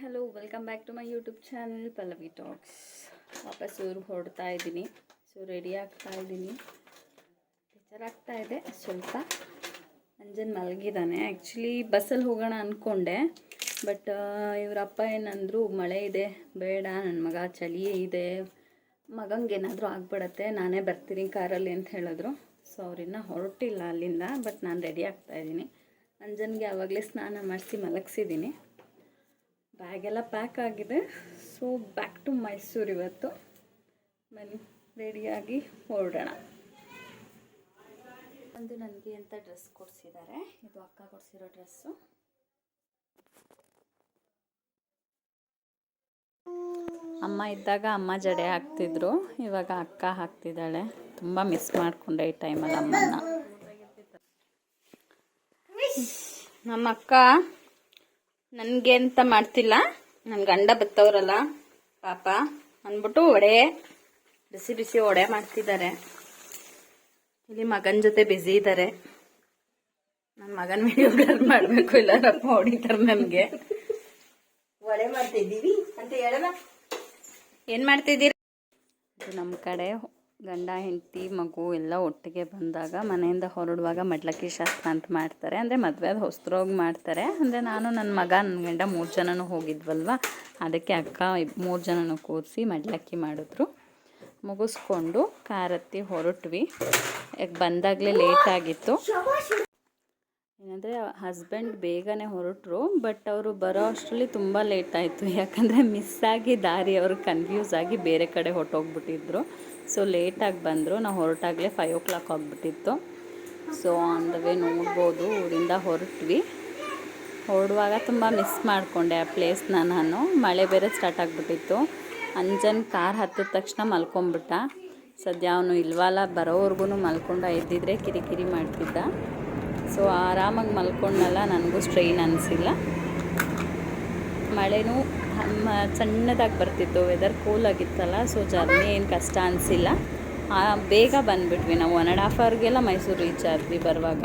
Hello, welcome back to my YouTube channel Pallavi talks. ವಾಪಸ್ ಊರಿಗೆ ಹೊರಡ್ತಾ ಇದ್ದೀನಿ. ಸೊ ರೆಡಿ ಆಗ್ತಾ ಇದ್ದೀನಿ. ಬೇಜಾರಾಗ್ತಾ ಇದೆ ಸ್ವಲ್ಪ. ಅಂಜನ್ ಮಲಗಿದ್ದಾನೆ. ಆ್ಯಕ್ಚುಲಿ ಬಸ್ಸಲ್ಲಿ ಹೋಗೋಣ ಅಂದ್ಕೊಂಡೆ, ಬಟ್ ಇವರಪ್ಪ ಏನಂದರು, ಮಳೆ ಇದೆ ಬೇಡ, ನನ್ನ ಮಗ ಚಳಿ ಇದೆ, ಮಗಂಗೆ ಏನಾದರೂ ಆಗ್ಬಿಡತ್ತೆ, ನಾನೇ ಬರ್ತೀನಿ ಕಾರಲ್ಲಿ ಅಂತ ಹೇಳಿದ್ರು. ಸೊ ಅವ್ರಿನ್ನೂ ಹೊರಟಿಲ್ಲ ಅಲ್ಲಿಂದ, ಬಟ್ ನಾನು ರೆಡಿ ಆಗ್ತಾಯಿದ್ದೀನಿ. ಅಂಜನ್ಗೆ ಆವಾಗಲೇ ಸ್ನಾನ ಮಾಡಿಸಿ ಮಲಗಿಸಿದ್ದೀನಿ. ಬ್ಯಾಗೆಲ್ಲ ಪ್ಯಾಕ್ ಆಗಿದೆ. ಸೊ ಬ್ಯಾಕ್ ಟು ಮೈಸೂರು ಇವತ್ತು. ಬನ್ನಿ ರೆಡಿಯಾಗಿ ಹೊರಡೋಣ. ಒಂದು ನನಗೆ ಅಂತ ಡ್ರೆಸ್ ಕೊಡಿಸಿದ್ದಾರೆ. ಇದು ಅಕ್ಕ ಕೊಡಿಸಿರೋ ಡ್ರೆಸ್ಸು. ಅಮ್ಮ ಇದ್ದಾಗ ಅಮ್ಮ ಜಡೆ ಹಾಕ್ತಿದ್ರು, ಇವಾಗ ಅಕ್ಕ ಹಾಕ್ತಿದ್ದಾಳೆ. ತುಂಬ ಮಿಸ್ ಮಾಡಿಕೊಂಡೆ ಈ ಟೈಮಲ್ಲಿ ಅಮ್ಮನ. ನಮ್ಮ ಅಕ್ಕ ನನಗೆ ಅಂತ ಮಾಡ್ತಿಲ್ಲ, ನನ್ನ ಗಂಡ ಬತ್ತವ್ರಲ್ಲ ಪಾಪ ಅಂದ್ಬಿಟ್ಟು ಬಿಸಿ ಬಿಸಿ ವಡೆ ಮಾಡ್ತಿದ್ದಾರೆ. ಇಲ್ಲಿ ಮಗನ ಜೊತೆ ಬ್ಯುಸಿ ಇದ್ದಾರೆ. ನನ್ನ ಮಗನ ವಿಡಿಯೋಗಳು ಮಾಡಬೇಕು, ಇಲ್ಲ ರಪ್ಪ ಹೊಡಿತಾರೆ ನನಗೆ. ವಡೆ ಮಾಡ್ತಿದ್ದೀವಿ ಅಂತ ಹೇಳಲ್ಲ. ಏನು ಮಾಡ್ತಿದ್ದೀರಿ? ಇದು ನಮ್ಮ ಕಡೆ ಗಂಡ ಹೆಂಡತಿ ಮಗು ಎಲ್ಲ ಒಟ್ಟಿಗೆ ಬಂದಾಗ ಮನೆಯಿಂದ ಹೊರಡುವಾಗ ಮಡ್ಲಕ್ಕಿ ಶಾಸ್ತ್ರ ಅಂತ ಮಾಡ್ತಾರೆ. ಅಂದರೆ ಮದುವೆ ಹೊಸ್ತ್ರೋಗಿ ಮಾಡ್ತಾರೆ. ಅಂದರೆ ನಾನು ನನ್ನ ಮಗ ನನ್ನ ಗಂಡ 3 ಜನನೂ ಹೋಗಿದ್ವಲ್ವ, ಅದಕ್ಕೆ ಅಕ್ಕ 3 ಜನನೂ ಕೂರಿಸಿ ಮಡ್ಲಕ್ಕಿ ಮಾಡಿದ್ರು. ಮುಗಿಸ್ಕೊಂಡು ಕಾರತ್ತಿ ಹೊರಟ್ವಿ. ಬಂದಾಗಲೇ ಲೇಟಾಗಿತ್ತು. ಏನಂದರೆ ಹಸ್ಬೆಂಡ್ ಬೇಗನೆ ಹೊರಟರು, ಬಟ್ ಅವರು ಬರೋ ಅಷ್ಟರಲ್ಲಿ ತುಂಬ ಲೇಟಾಯಿತು. ಯಾಕಂದರೆ ಮಿಸ್ಸಾಗಿ ದಾರಿ ಅವರು ಕನ್ಫ್ಯೂಸ್ ಆಗಿ ಬೇರೆ ಕಡೆ ಹೊರಟೋಗ್ಬಿಟ್ಟಿದ್ರು. ಸೊ ಲೇಟಾಗಿ ಬಂದರು. ನಾವು ಹೊರಟಾಗಲೇ 5 o'clock ಆಗಿಬಿಟ್ಟಿತ್ತು. ಸೊ ಆನ್ ದ ವೇ ನೋಡ್ಬೋದು ಊರಿಂದ ಹೊರಡುವಾಗ ತುಂಬ ಮಿಸ್ ಮಾಡಿಕೊಂಡೆ ಆ ಪ್ಲೇಸ್ನ ನಾನು. ಮಳೆ ಬೇರೆ ಸ್ಟಾರ್ಟ್ ಆಗಿಬಿಟ್ಟಿತ್ತು. ಅಂಜನ್ ಕಾರ್ ಹತ್ತಿದ ತಕ್ಷಣ ಮಲ್ಕೊಂಬಿಟ್ಟ. ಸದ್ಯ ಅವನು ಇಲ್ವಲ್ಲ, ಬರೋವರೆಗೂ ಮಲ್ಕೊಂಡು ಎದ್ದಿದ್ರೆ ಕಿರಿಕಿರಿ ಮಾಡ್ತಿದ್ದ. ಸೊ ಆರಾಮಾಗಿ ಮಲ್ಕೊಂಡಲ್ಲ, ನನಗೂ ಸ್ಟ್ರೈನ್ ಅನಿಸಿಲ್ಲ. ಮಳೆನೂ ಸಣ್ಣದಾಗಿ ಬರ್ತಿತ್ತು, ವೆದರ್ ಕೂಲ್ ಆಗಿತ್ತಲ್ಲ. ಸೊ ಜರ್ನಿ ಏನು ಕಷ್ಟ ಅನಿಸಿಲ್ಲ. ಬೇಗ ಬಂದುಬಿಟ್ವಿ ನಾವು. 1.5 hourಗೆಲ್ಲ ಮೈಸೂರು ರೀಚ್ ಆದ್ವಿ ಬರುವಾಗ.